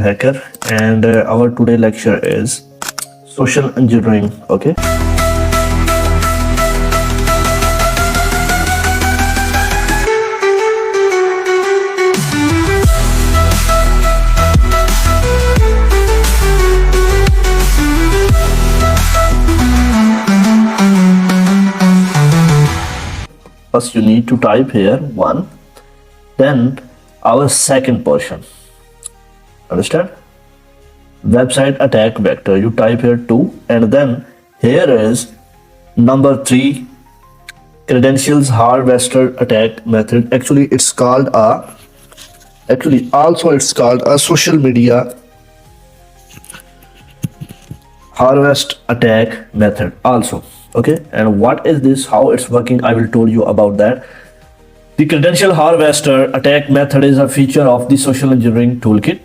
Hacker, and our today lecture is social engineering. Okay, first you need to type here one, then our second portion. Understand? Website attack vector. You type here 2, and then here is number 3, credentials harvester attack method. Actually it's called a social media harvest attack method also. Okay, and what is this, how it's working, I will tell you about that. The credential harvester attack method is a feature of the social engineering toolkit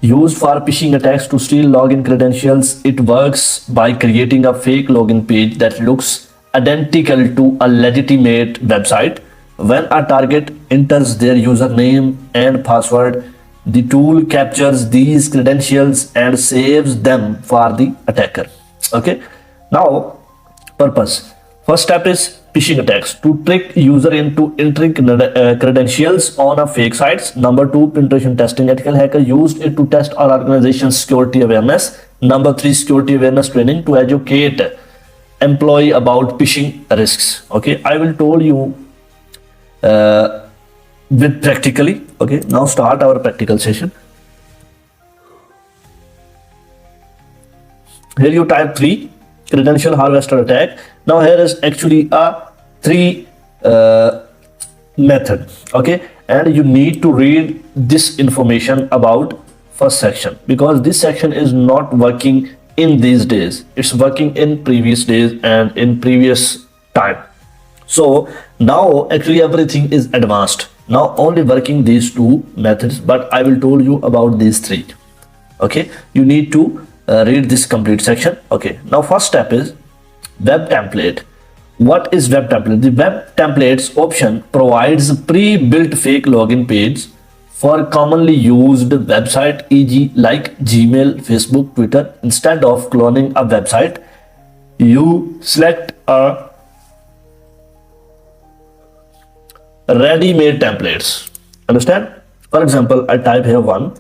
used for phishing attacks to steal login credentials. It works by creating a fake login page that looks identical to a legitimate website. When a target enters their username and password, the tool captures these credentials and saves them for the attacker. Okay, now purpose. First step is phishing attacks to trick user into entering credentials on a fake sites. Number 2, penetration testing. Ethical hacker used it to test our organization's security awareness. Number 3, security awareness training to educate employee about phishing risks. Okay, I will tell you with practically. Okay, now start our practical session. Here you type 3, credential harvester attack. Now here is actually a 3 method. Okay, and you need to read this information about first section, because this section is not working in these days. It's working in previous days and in previous time. So now actually everything is advanced. Now only working these 2 methods, but I will tell you about these 3. Okay, you need to read this complete section. Okay, now first step is web template. What is web template? The web templates option provides pre-built fake login page for commonly used website, e.g. like Gmail, Facebook, Twitter. Instead of cloning a website, you select a ready-made templates. Understand? For example, I type here 1.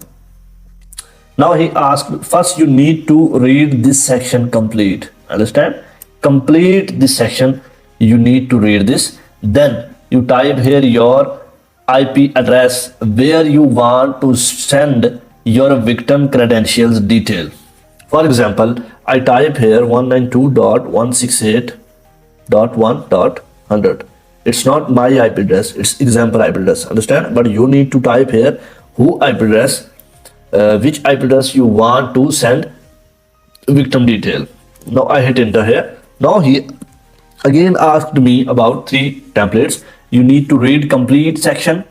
Now he asked, first you need to read this section complete. Understand? Complete this section, you need to read this. Then you type here your IP address where you want to send your victim credentials detail. For example, I type here 192.168.1.100. It's not my IP address, it's example IP address. Understand? But you need to type here who IP address, which IP address you want to send victim detail. Now I hit enter here. Now he again asked me about 3 templates. You need to read complete section.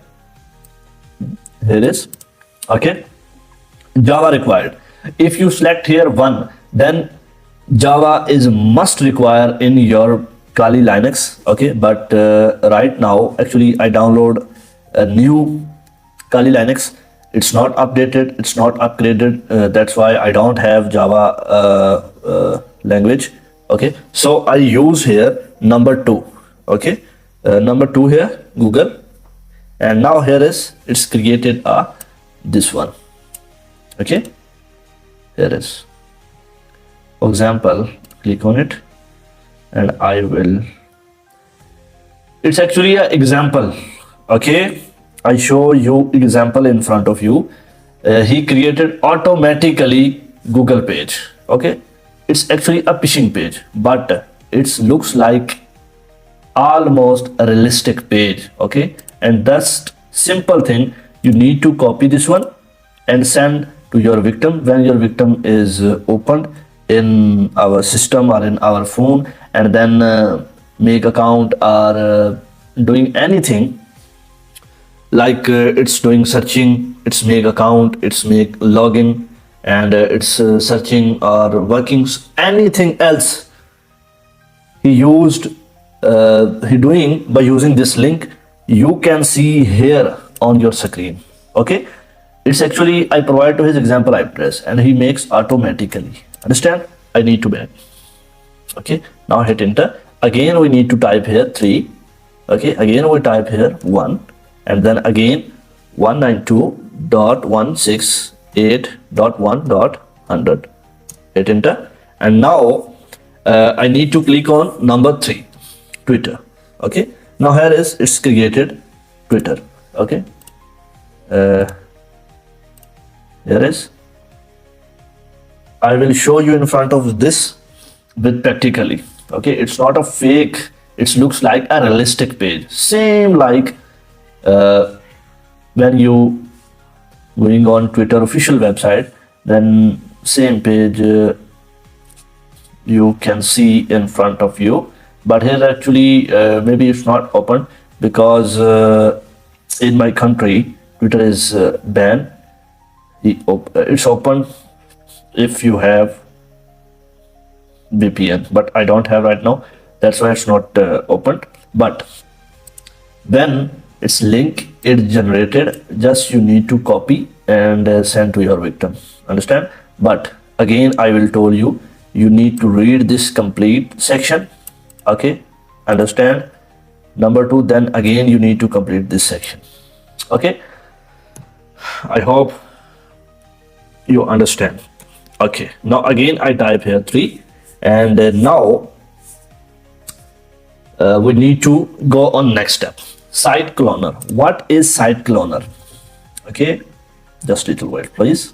Here is. Okay, Java required. If you select here 1, then Java is must require in your Kali Linux. Okay, but right now actually I download a new Kali Linux. It's not updated, it's not upgraded, that's why I don't have Java language. Okay, so I use here number 2. Okay, number 2 here, Google, and now here is, it's created this one. Okay, here is, for example, click on it and I will, it's actually an example. Okay, I show you example in front of you. He created automatically Google page. Okay, it's actually a phishing page, but it looks like almost a realistic page. Okay, and that's simple thing. You need to copy this one and send to your victim. When your victim is opened in our system or in our phone, and then make account or doing anything, like it's doing searching, it's make account, it's make login, and it's searching or working anything else he used he doing by using this link, you can see here on your screen. Okay, It's actually I provide to his example IP address and he makes automatically. Understand? I need to back. Okay, now hit enter. Again we need to type here 3. Okay, again we type here 1 and then again 192.168.1.100. Hit enter. And now I need to click on number 3, Twitter. Okay, now here is it's created Twitter. Okay, here is I will show you in front of this with practically. Okay, it's not a fake, it looks like a realistic page, same like when you going on Twitter official website, then same page you can see in front of you. But here actually maybe it's not open because in my country Twitter is banned. It's open if you have VPN, but I don't have right now, that's why it's not opened. But when it's link it generated, just you need to copy and send to your victim. Understand? But again I will tell you, you need to read this complete section. Okay, understand? Number 2, then again you need to complete this section. Okay, I hope you understand. Okay, now again I type here 3 and now we need to go on next step. Site cloner. What is site cloner? Okay, just little wait please.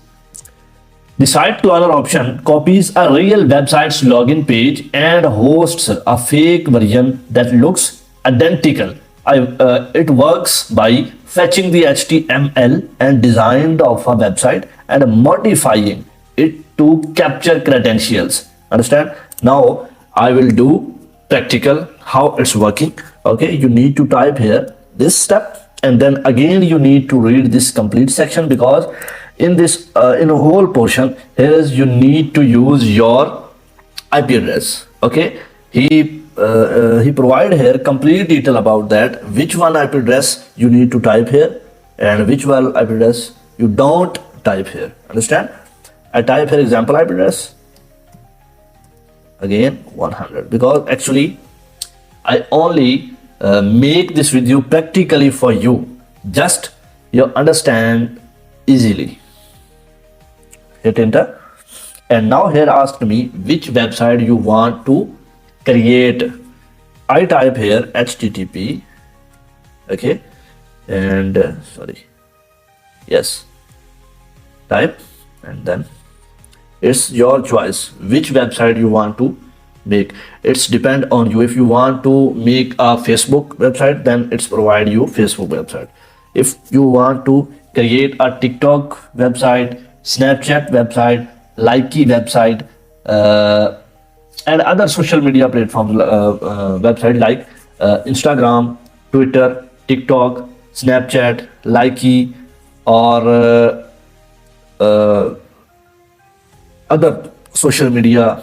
The site cloner option copies a real website's login page and hosts a fake version that looks identical. It works by fetching the HTML and design of a website and modifying it to capture credentials. Understand? Now I will do practical how it's working. Okay, you need to type here this step and then again you need to read this complete section, because in this in a whole portion here is you need to use your IP address. Okay, he provide here complete detail about that, which one IP address you need to type here and which one IP address you don't type here. Understand? I type here example IP address, again 100, because actually I only make this video practically for you, just you understand easily. Hit enter. And now here asked me which website you want to create. I type here HTTP. Okay, and sorry, yes, type and then it's your choice which website you want to make. It's depend on you. If you want to make a Facebook website, then it's provide you Facebook website. If you want to create a TikTok website, Snapchat website, Likey website, and other social media platforms website like Instagram, Twitter, TikTok, Snapchat, Likey, or other social media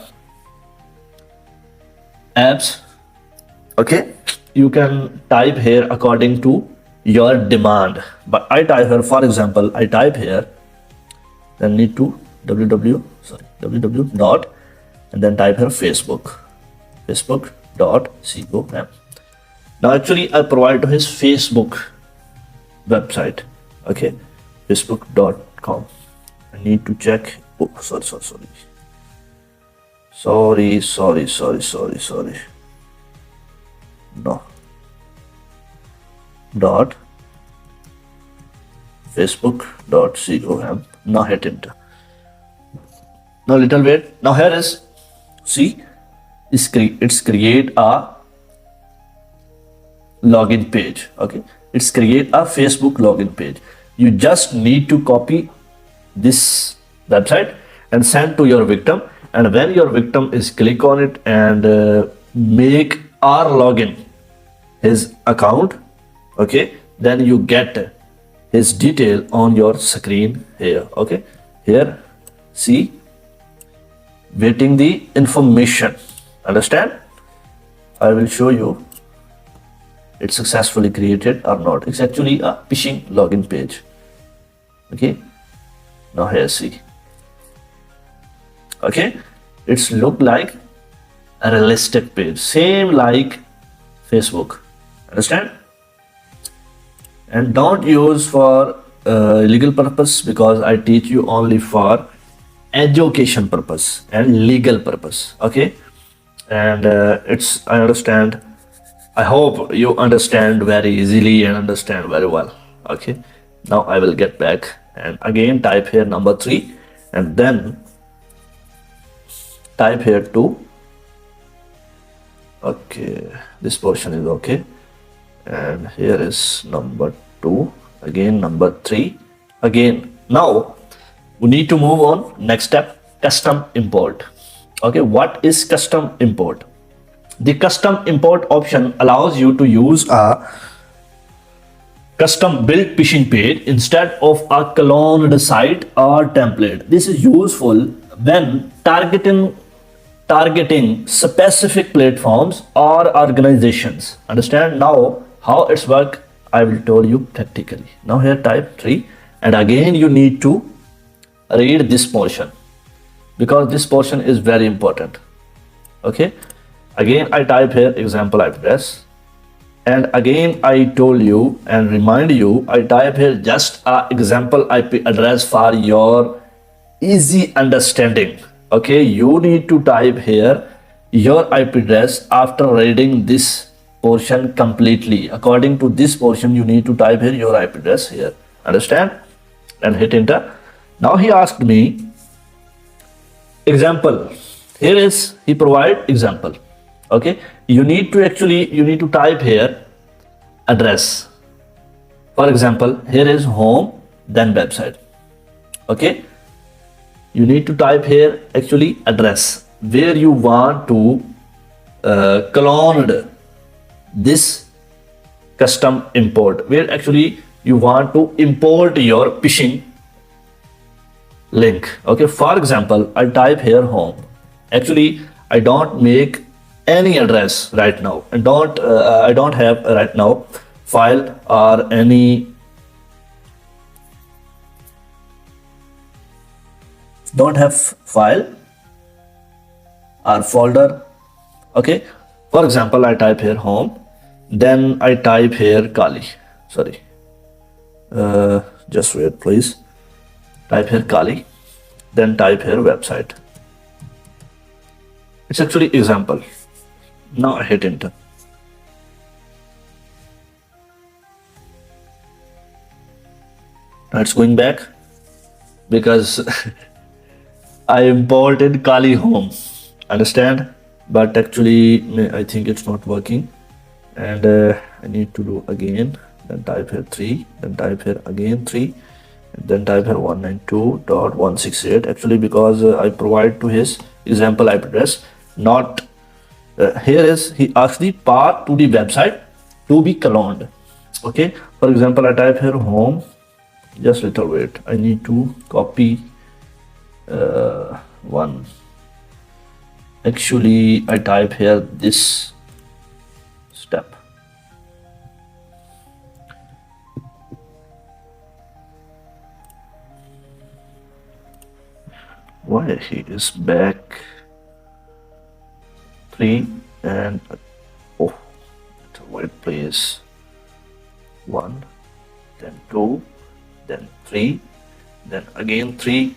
apps. Okay, you can type here according to your demand, but I type here, for example, I type here, then need to www dot and then type here facebook.com. Now actually I provide to his Facebook website. Okay, facebook.com. I need to check. Oh, sorry. No. Dot facebook.com. Now hit enter. Now little wait. Now here is, see, it's create a login page. Okay, it's create a Facebook login page. You just need to copy this website and send to your victim, and when your victim is click on it and make our login his account, okay, then you get his detail on your screen here. Okay, here see, waiting the information. Understand? I will show you it's successfully created or not. It's actually a phishing login page. Okay, Now here see. Okay, it's look like a realistic page, same like Facebook. Understand? And don't use for legal purpose, because I teach you only for education purpose and legal purpose. Okay, and it's, I understand, I hope you understand very easily and understand very well. Okay, now I will get back and again type here number 3 and then type here 2. Okay, this portion is okay, and here is number 2, again number 3 again. Now we need to move on. Next step, custom import. Okay, what is custom import? The custom import option allows you to use a custom built phishing page instead of a cloned site or template. This is useful when targeting specific platforms or organizations. Understand? Now how it's work, I will tell you practically. Now here type 3 and again you need to read this portion because this portion is very important. Okay, again I type here example IP address, and again I told you and remind you, I type here just a example IP address for your easy understanding. Okay, you need to type here your IP address after reading this portion completely. According to this portion, you need to type here your IP address here. Understand? And hit enter. Now he asked me example. Here is, he provide example. Okay, you need to type here address. For example, here is home, then website. Okay, you need to type here actually address where you want to clone this custom import, where actually you want to import your phishing link. Okay, for example, I type here home. Actually I don't make any address right now, and I don't have right now file or any, don't have file or folder. Okay, for example, I type here home, then I type here Kali. Sorry, just wait please. Type here Kali, then type here website. It's actually example. Now I hit enter. Now it's going back because I imported Kali home. Understand? But actually I think it's not working, and I need to do again. Then type here 3, then type here again 3, and then type here 192.168. Actually because I provide to his example IP address, not here is, he asked the path to the website to be cloned. Okay, for example, I type here home, just little wait, I need to copy one. Actually I type here this step. Why he is back? 3 and oh, it's a white place. 1, then 2, then 3, then again 3,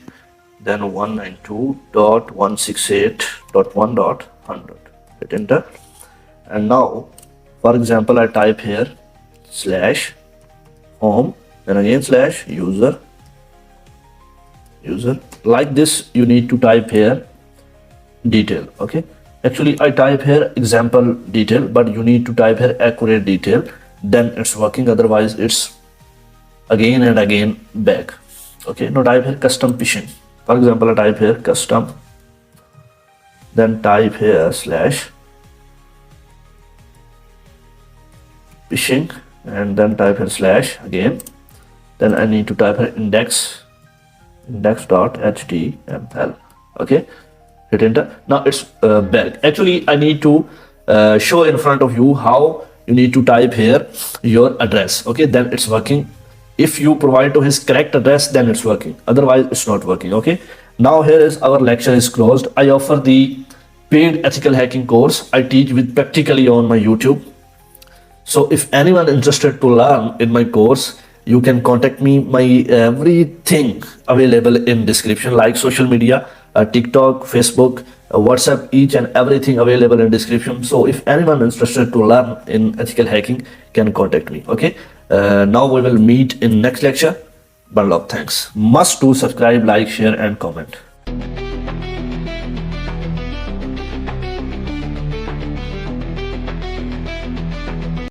then 192.168.1.100. Hit enter. And now, for example, I type here slash home, then again slash user. Like this, you need to type here detail. Okay. Actually, I type here example detail, but you need to type here accurate detail. Then it's working. Otherwise, it's again and again back. Okay. Now type here custom phishing. For example, I type here custom, then type here slash phishing, and then type here slash again. Then I need to type here index.html. Okay. Hit enter. Now it's back. Actually, I need to show in front of you how you need to type here your address. Okay, then it's working If you provide to his correct address, then it's working. Otherwise, it's not working. Okay. Now here is our lecture is closed. I offer the paid ethical hacking course. I teach with practically on my YouTube. So if anyone interested to learn in my course, you can contact me. My everything available in description, like social media, TikTok, Facebook, WhatsApp, each and everything available in description. So if anyone interested to learn in ethical hacking, can contact me. Okay. Now we will meet in next lecture. But love, thanks. Must do subscribe, like, share, and comment.